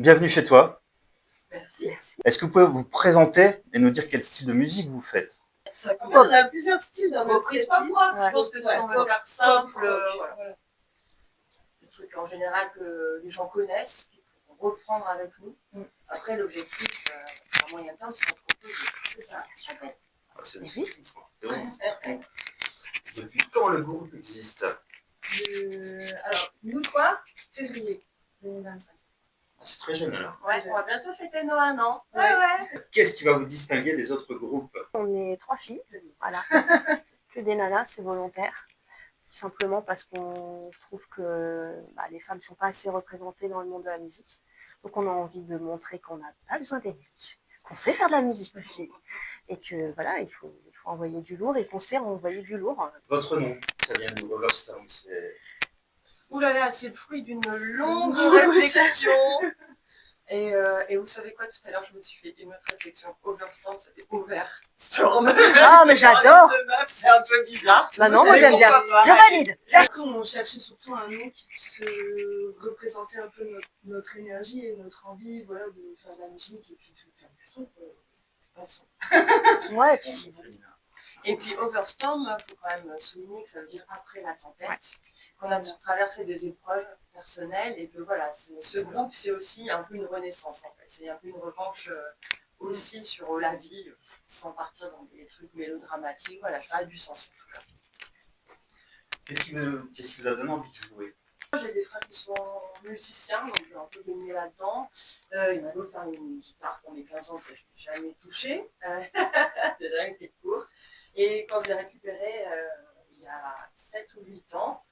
Bienvenue chez toi. Merci. Est-ce que vous pouvez vous présenter et nous dire quel style de musique vous faites? On a plusieurs styles dans notre playlist. Je pense que si on veut faire simple, voilà. Des trucs en général que les gens connaissent, qu'ils pourront reprendre avec nous. Après, l'objectif, à moyen terme, c'est d'être composé. C'est ça. Super. Ah, c'est Depuis quand le groupe existe? Alors, nous quoi? Février 2025. C'est très jeune alors. Ouais, on va bientôt fêter nos 1 an. Ouais. Qu'est-ce qui va vous distinguer des autres groupes? On est 3 filles, voilà. Que des nanas, c'est volontaire. Tout simplement parce qu'on trouve que les femmes ne sont pas assez représentées dans le monde de la musique. Donc on a envie de montrer qu'on n'a pas besoin d'être riche, qu'on sait faire de la musique aussi. Et que voilà, il faut envoyer du lourd et qu'on sait envoyer du lourd. Votre nom, ça vient de Overstorm, Ouh là là, c'est le fruit d'une longue réflexion. Et vous savez quoi, tout à l'heure, je me suis fait une autre réflexion. Overstorm, ça fait Overstorm. Ah, mais j'adore. C'est un peu bizarre. Bah non, moi j'aime bien. Je valide. On cherchait surtout un nom qui puisse représenter un peu notre énergie et notre envie, voilà, de faire de la musique et puis de faire du son. Ouais. Et puis Overstorm, il faut quand même souligner que ça veut dire après la tempête, qu'on a traversé des épreuves personnelles et que voilà, ce groupe c'est aussi un peu une renaissance en fait, c'est un peu une revanche aussi sur la vie, sans partir dans des trucs mélodramatiques, voilà, ça a du sens en tout cas. Qu'est-ce qui vous a donné envie de jouer? J'ai des frères qui sont musiciens, donc j'ai un peu baigné là-dedans. Il m'a offert une guitare pour mes 15 ans que je n'ai jamais touchée, j'ai jamais pris de cours. Et quand je l'ai récupéré il y a 7 ou 8 ans,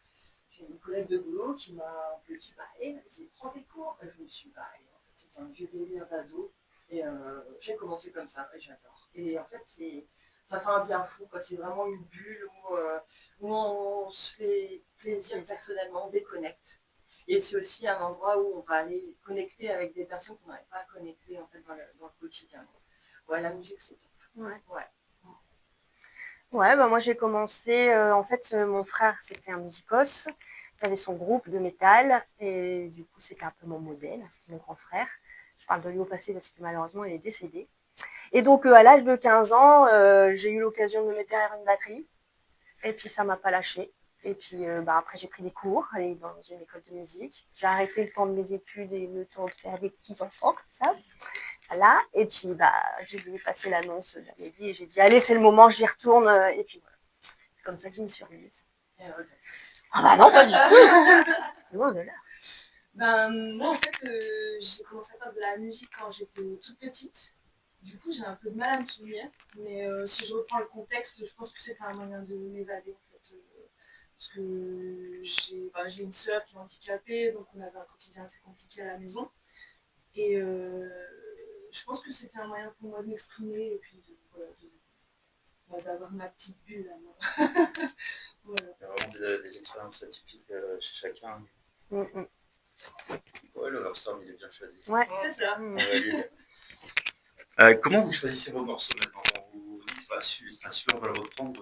j'ai une collègue de boulot qui m'a un peu dit vas-y, prends des cours. Et je me suis dit, en fait, c'était un vieux délire d'ado. Et j'ai commencé comme ça, et j'adore. Et en fait, ça fait un bien fou, quoi. C'est vraiment une bulle où on se fait plaisir personnellement, on déconnecte. Et c'est aussi un endroit où on va aller connecter avec des personnes qu'on n'arrive pas à connecter en fait, dans le quotidien. Ouais, la musique, c'est top. Ouais, moi j'ai commencé, en fait mon frère c'était un musicos, il avait son groupe de métal et du coup c'était un peu mon modèle, c'était mon grand frère. Je parle de lui au passé parce que malheureusement il est décédé. Et donc à l'âge de 15 ans, j'ai eu l'occasion de me mettre derrière une batterie et puis ça m'a pas lâché. Et puis après j'ai pris des cours, aller dans une école de musique. J'ai arrêté le temps de mes études et le temps de faire des petits enfants comme ça. Voilà. Et puis j'ai vu passer l'annonce, j'avais dit et j'ai dit allez c'est le moment, j'y retourne et puis voilà. C'est comme ça que je me suis remise. Ah bah non pas du tout. Loin de là. Moi en fait j'ai commencé à faire de la musique quand j'étais toute petite. Du coup j'ai un peu de mal à me souvenir, mais si je reprends le contexte, je pense que c'était un moyen de m'évader en fait. Parce que j'ai une sœur qui est handicapée, donc on avait un quotidien assez compliqué à la maison. Et je pense que c'était un moyen pour moi de m'exprimer et puis d'avoir ma petite bulle à moi. Voilà. Il y a vraiment des expériences atypiques chez chacun. Ouais, l'Overstorm, il est bien choisi. Ouais, c'est ça. Comment vous choisissez vos morceaux maintenant? Vous dites, celui-là, on va le reprendre.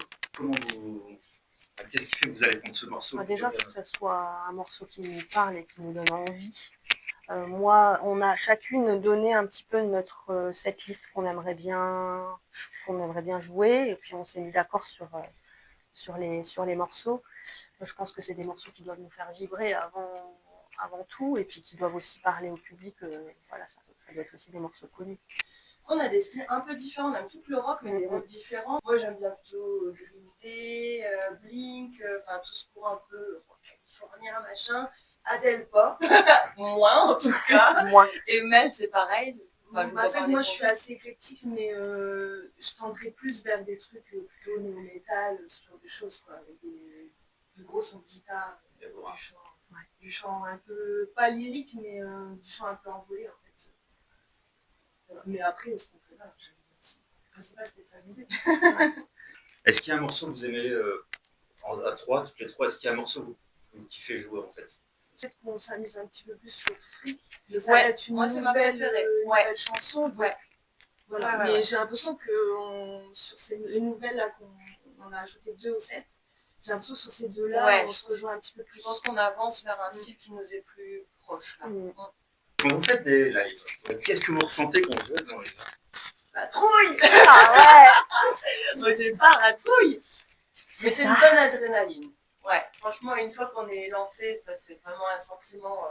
Qu'est-ce qui fait que vous allez prendre ce morceau? Déjà, il faut que ce soit un morceau qui nous parle et qui nous donne envie. Moi, on a chacune donné un petit peu notre setlist qu'on aimerait bien jouer, et puis on s'est mis d'accord sur les morceaux. Je pense que c'est des morceaux qui doivent nous faire vibrer avant tout, et puis qui doivent aussi parler au public. Voilà, ça doit être aussi des morceaux connus. On a des styles un peu différents, on aime tout le rock, mais des rocks différents. Moi j'aime bien plutôt Green Day, Blink, tout ce courant un peu rock californien, machin. Adele pas, moins en tout cas. Moi. Et Mel c'est pareil. Moi je suis assez éclectique, mais je tendrais plus vers des trucs plutôt néo-metal, ce genre de choses, quoi, avec du gros son de guitare, du chant un peu, pas lyrique, mais du chant un peu envolé en fait. Mais après, ce qu'on fait là, j'aime bien aussi. Le principal, c'est de s'amuser. Est-ce qu'il y a un morceau que vous aimez à trois, toutes les trois? Est-ce qu'il y a un morceau que vous kiffez jouer en fait? Peut-être qu'on s'amuse un petit peu plus sur Fric. Moi, c'est ma préférée. Une nouvelle chanson. Donc, voilà. Mais j'ai l'impression que sur ces nouvelles là qu'on en a ajouté 2 au 7, j'ai l'impression que sur ces deux-là, on se rejoint un petit peu plus. Je pense qu'on avance vers un style qui nous est plus proche là. Quand vous faites des lives, qu'est-ce que vous ressentez quand vous êtes dans les lives? La trouille. Ah Au départ, la trouille. Mais c'est une ça. bonne adrénaline. Ouais, franchement, une fois qu'on est lancé, ça c'est vraiment un sentiment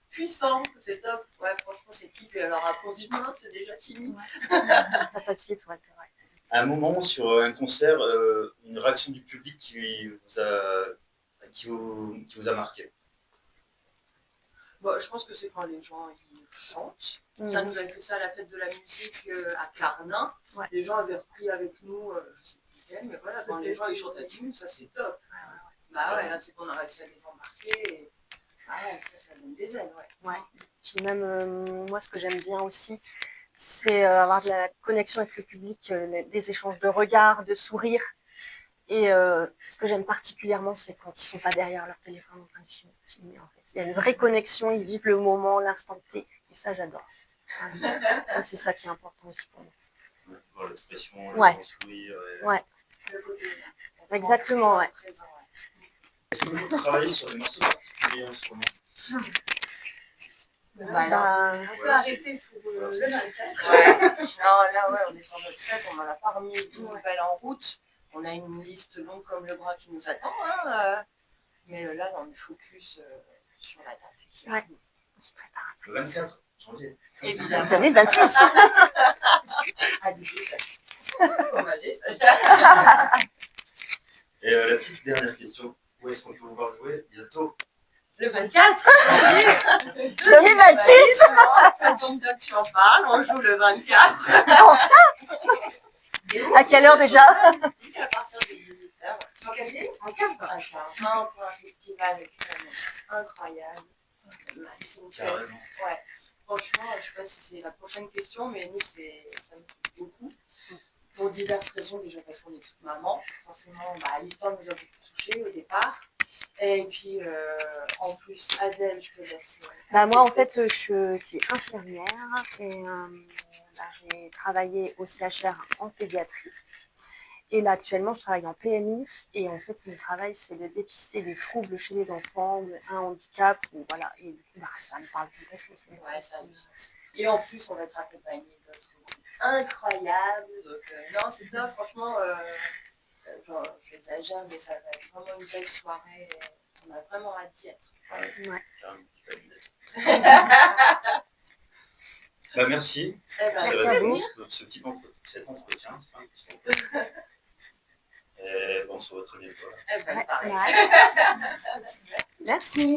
puissant. C'est top. Ouais, franchement, c'est kiffé. Alors après, on se dit, non, c'est déjà fini. Ça passe vite, ouais, c'est vrai. À un moment, sur un concert, une réaction du public qui vous a marqué. Bon, je pense que c'est quand les gens ils chantent. Ça nous avait fait ça à la fête de la musique à Carnin. Ouais. Les gens avaient repris avec nous, je sais plus lequel, mais voilà, quand les gens ils chantent avec nous, ça c'est top. Bah ouais, là c'est qu'on a réussi à les embarquer. Et... Ah ouais, ça donne des ailes, ouais. Ouais. Puis même, moi, ce que j'aime bien aussi, c'est avoir de la connexion avec le public, des échanges de regards, de sourires. Et ce que j'aime particulièrement, c'est quand ils sont pas derrière leur téléphone en train de filmer. En fait. Il y a une vraie connexion, ils vivent le moment, l'instant T. Et ça, j'adore. C'est ça qui est important aussi pour moi. Voir l'expression, Ouais. le sourire. Ouais. Le côté, Exactement, ouais. présent, ouais. Est-ce que vous travaillez sur des morceaux particuliers en ce moment? Bah, On peut arrêter pour le 24. Ouais. Non, là, ouais, on est sur notre fête, on en a pas remis une nouvelle en route. On a une liste longue comme le bras qui nous attend, hein, mais là, on est focus sur la date. Qui Ouais. arrive. on se prépare. Le 24 janvier. Évidemment. 2026. À 18. On m'a dit ça. Et la petite dernière question, où est-ce qu'on peut vous voir jouer bientôt? Le 24 janvier. 2026. Ça tombe bien que tu en parles, on joue le 24. Comment ça? À quelle heure déjà? À partir de 18h. Dans quelle ville? À Carpentras. Non, pour un festival incroyable. C'est une fête. Carrément. Ouais. Franchement, je ne sais pas si c'est la prochaine question, mais nous, ça nous touche beaucoup. Pour diverses raisons, déjà parce qu'on est toute maman. Forcément, l'histoire nous a beaucoup touchés au départ. Et puis, en plus, Adèle, je te laisse. Moi, en fait, je suis infirmière et j'ai travaillé au CHR en pédiatrie. Et là, actuellement, je travaille en PMI. Et en fait, mon travail, c'est de dépister des troubles chez les enfants, un handicap, ou voilà. Et du coup, ça me parle complètement. Ouais, ça a du sens. Et en plus, on va être accompagné d'autres groupes incroyables. Donc, non, c'est top, franchement. J'exagère, mais ça va être vraiment une belle soirée. Et on a vraiment hâte d'y être. Ouais. Carrément, il fallait le dire. Merci. Merci à vous. Cet entretien. Et on se retrouve très bientôt. Pareil. Merci.